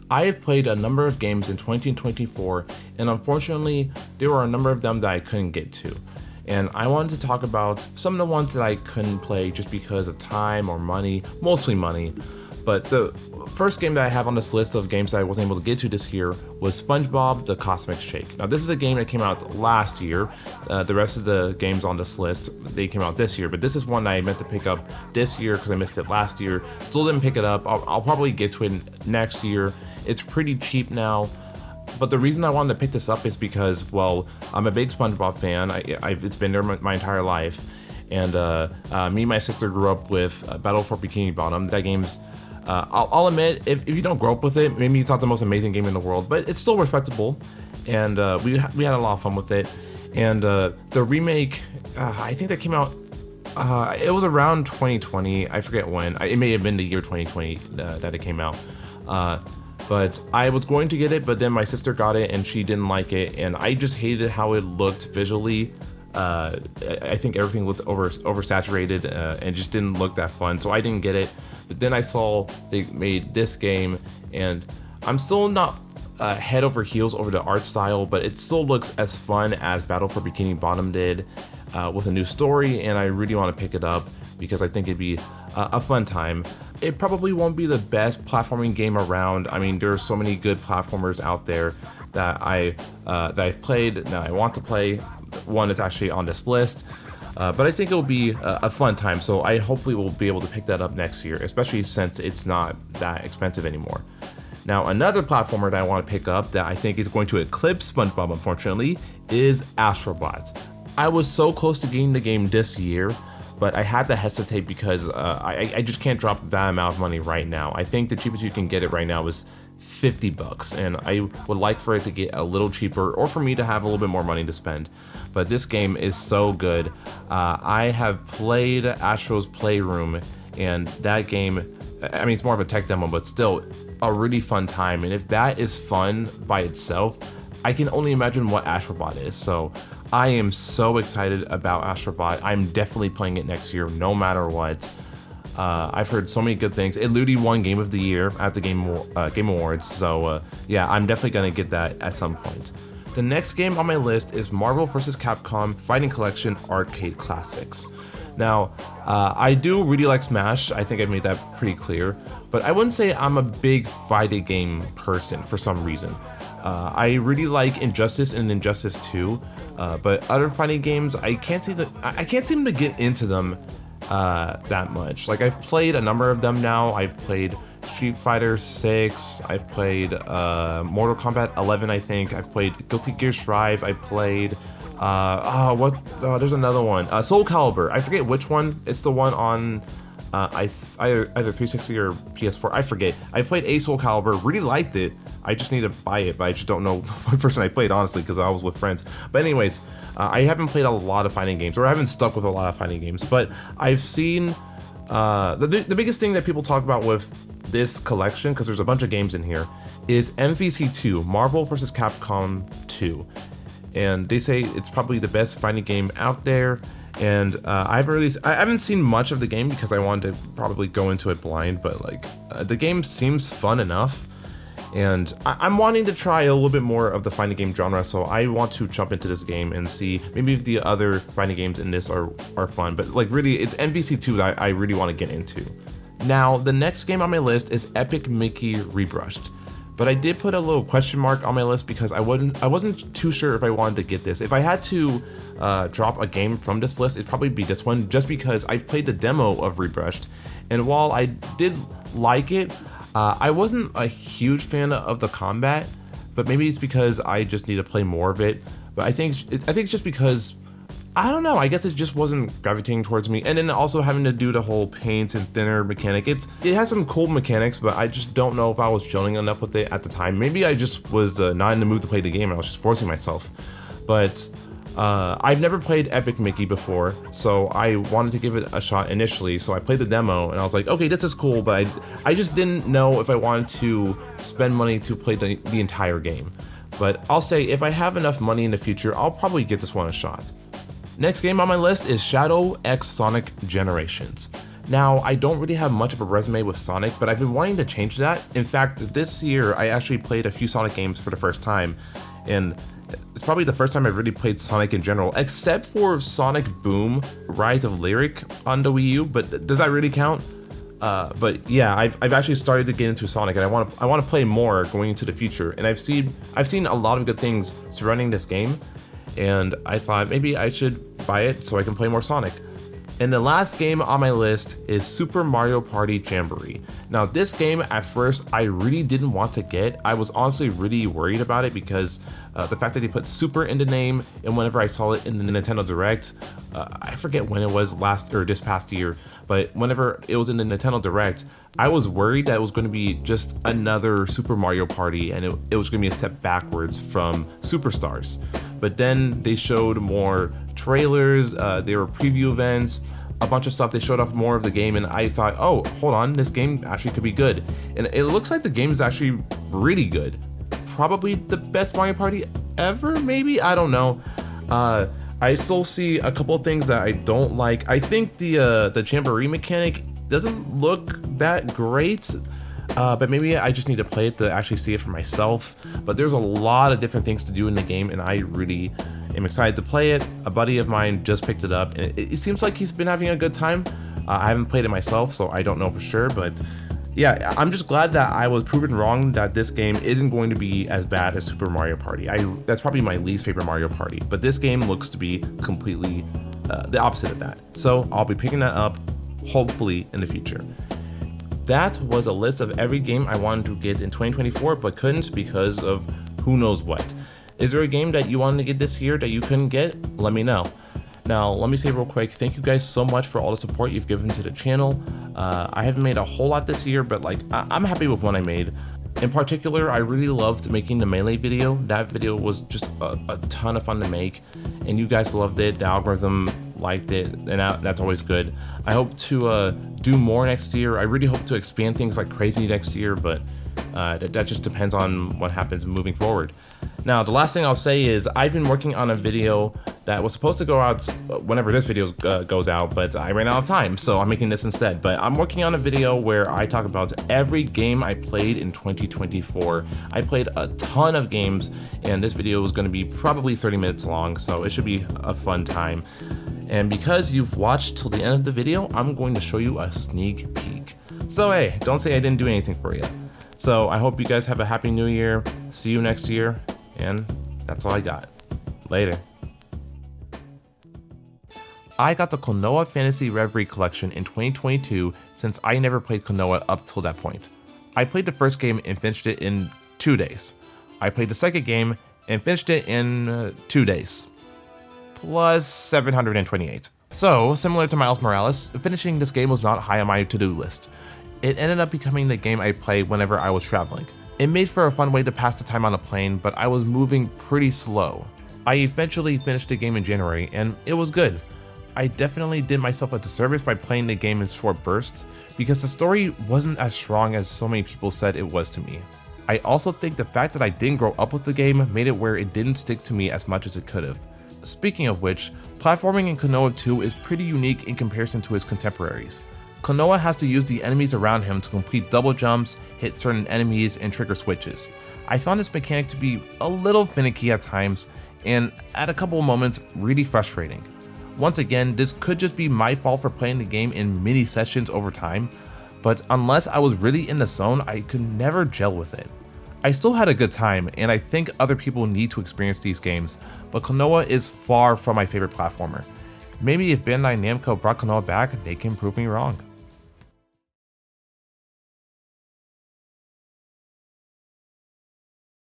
I have played a number of games in 2024, and unfortunately, there were a number of them that I couldn't get to. And I wanted to talk about some of the ones that I couldn't play just because of time or money, mostly money. But the first game that I have on this list of games that I wasn't able to get to this year was SpongeBob The Cosmic Shake. Now, this is a game that came out last year. The rest of the games on this list, they came out this year, but this is one I meant to pick up this year because I missed it last year. Still didn't pick it up. I'll probably get to it next year. It's pretty cheap now. But the reason I wanted to pick this up is because, well, I'm a big SpongeBob fan. It's been there my entire life. And me and my sister grew up with Battle for Bikini Bottom. That game's, I'll admit, if you don't grow up with it, maybe it's not the most amazing game in the world, but it's still respectable. And we had a lot of fun with it. And the remake, I think that came out, it was around 2020. I forget when. It may have been the year 2020 that it came out. But I was going to get it, but then my sister got it and she didn't like it, and I just hated how it looked visually. I think everything looked oversaturated and just didn't look that fun, so I didn't get it. But then I saw they made this game, and I'm still not head over heels over the art style, but it still looks as fun as Battle for Bikini Bottom did, with a new story, and I really want to pick it up because I think it'd be a fun time. It probably won't be the best platforming game around. I mean, there are so many good platformers out there that I've played, that I want to play. One that's actually on this list, but I think it will be a fun time. So I hopefully will be able to pick that up next year, especially since it's not that expensive anymore. Now, another platformer that I want to pick up that I think is going to eclipse SpongeBob, unfortunately, is Astrobot. I was so close to getting the game this year, but I had to hesitate because I just can't drop that amount of money right now. I think the cheapest you can get it right now is $50, and I would like for it to get a little cheaper, or for me to have a little bit more money to spend. But this game is so good. I have played Astro's Playroom, and that game, I mean, it's more of a tech demo, but still a really fun time. And if that is fun by itself, I can only imagine what Astrobot is. So I am so excited about Astrobot. I'm definitely playing it next year, no matter what. I've heard so many good things. It literally won Game of the Year at the Game Awards. So yeah, I'm definitely gonna get that at some point. The next game on my list is Marvel vs. Capcom Fighting Collection Arcade Classics. Now, I do really like Smash. I think I've made that pretty clear. But I wouldn't say I'm a big fighting game person for some reason. I really like Injustice and Injustice 2, but other fighting games, I can't seem to get into them that much. Like, I've played a number of them now. I've played Street Fighter 6, I've played Mortal Kombat 11, I think. I've played Guilty Gear Strive. I played there's another one, Soul Calibur. I forget which one. It's the one on either 360 or PS4. I forget. I played a Soul Calibur, really liked it. I just need to buy it, but I just don't know what version I played, honestly, because I was with friends. But anyways, I haven't played a lot of fighting games, or I haven't stuck with a lot of fighting games, but I've seen the biggest thing that people talk about with this collection, because there's a bunch of games in here, is MVC2, Marvel vs. Capcom 2. And they say it's probably the best fighting game out there. And I haven't seen much of the game because I wanted to probably go into it blind, but like the game seems fun enough. And I'm wanting to try a little bit more of the fighting game genre, so I want to jump into this game and see maybe if the other fighting games in this are fun. But like, really, it's MVC2 that I really want to get into. Now, the next game on my list is Epic Mickey Rebrushed. But I did put a little question mark on my list because I wasn't too sure if I wanted to get this. If I had to drop a game from this list, it'd probably be this one, just because I've played the demo of Rebrushed, and while I did like it, I wasn't a huge fan of the combat. But maybe it's because I just need to play more of it. But I think it's just because, I don't know, I guess it just wasn't gravitating towards me. And then also having to do the whole paint and thinner mechanic. It has some cool mechanics, but I just don't know if I was gelling enough with it at the time. Maybe I just was not in the mood to play the game. I was just forcing myself. But I've never played Epic Mickey before, so I wanted to give it a shot initially. So I played the demo, and I was like, okay, this is cool, but I just didn't know if I wanted to spend money to play the entire game. But I'll say, if I have enough money in the future, I'll probably get this one a shot. Next game on my list is Shadow X Sonic Generations. Now, I don't really have much of a resume with Sonic, but I've been wanting to change that. In fact, this year I actually played a few Sonic games for the first time, and it's probably the first time I've really played Sonic in general, except for Sonic Boom Rise of Lyric on the Wii U, but does that really count? But yeah, I've actually started to get into Sonic, and I want to play more going into the future. And I've seen a lot of good things surrounding this game, and I thought maybe I should buy it so I can play more Sonic. And the last game on my list is Super Mario Party Jamboree. Now this game at first I really didn't want to get. I was honestly really worried about it because the fact that they put Super in the name, and whenever I saw it in the Nintendo Direct, I forget when it was this past year, but whenever it was in the Nintendo Direct, I was worried that it was going to be just another Super Mario Party and it was going to be a step backwards from Superstars. But then they showed more trailers, there were preview events, a bunch of stuff. They showed off more of the game, and I thought, oh, hold on, this game actually could be good. And it looks like the game is actually really good. Probably the best Mario Party ever, maybe? I don't know. I still see a couple of things that I don't like. I think the Jamboree mechanic doesn't look that great. But maybe I just need to play it to actually see it for myself. But there's a lot of different things to do in the game, and I really am excited to play it. A buddy of mine just picked it up, and it seems like he's been having a good time. I haven't played it myself, so I don't know for sure, but yeah, I'm just glad that I was proven wrong that this game isn't going to be as bad as Super Mario Party. That's probably my least favorite Mario Party, but this game looks to be completely the opposite of that. So I'll be picking that up, hopefully, in the future. That was a list of every game I wanted to get in 2024 but couldn't because of who knows what. Is there a game that you wanted to get this year that you couldn't get? Let me know. Now, let me say real quick, thank you guys so much for all the support you've given to the channel. I haven't made a whole lot this year, but I'm happy with what I made. In particular, I really loved making the Melee video. That video was just a ton of fun to make, and you guys loved it. The algorithm liked it, and that's always good. I hope to do more next year. I really hope to expand things like crazy next year, but that just depends on what happens moving forward. Now, the last thing I'll say is I've been working on a video that was supposed to go out whenever this video goes out, but I ran out of time, so I'm making this instead. But I'm working on a video where I talk about every game I played in 2024. I played a ton of games, and this video is going to be probably 30 minutes long, so it should be a fun time. And because you've watched till the end of the video, I'm going to show you a sneak peek. So hey, don't say I didn't do anything for you. So I hope you guys have a happy new year. See you next year. And that's all I got. Later. I got the Klonoa Phantasy Reverie collection in 2022 since I never played Klonoa up till that point. I played the first game and finished it in 2 days. I played the second game and finished it in 2 days. Plus 728. So, similar to Miles Morales, finishing this game was not high on my to-do list. It ended up becoming the game I played whenever I was traveling. It made for a fun way to pass the time on a plane, but I was moving pretty slow. I eventually finished the game in January, and it was good. I definitely did myself a disservice by playing the game in short bursts, because the story wasn't as strong as so many people said it was to me. I also think the fact that I didn't grow up with the game made it where it didn't stick to me as much as it could have. Speaking of which, platforming in Klonoa 2 is pretty unique in comparison to his contemporaries. Klonoa has to use the enemies around him to complete double jumps, hit certain enemies, and trigger switches. I found this mechanic to be a little finicky at times, and at a couple of moments really frustrating. Once again, this could just be my fault for playing the game in mini sessions over time, but unless I was really in the zone, I could never gel with it. I still had a good time, and I think other people need to experience these games, but Klonoa is far from my favorite platformer. Maybe if Bandai Namco brought Klonoa back, they can prove me wrong.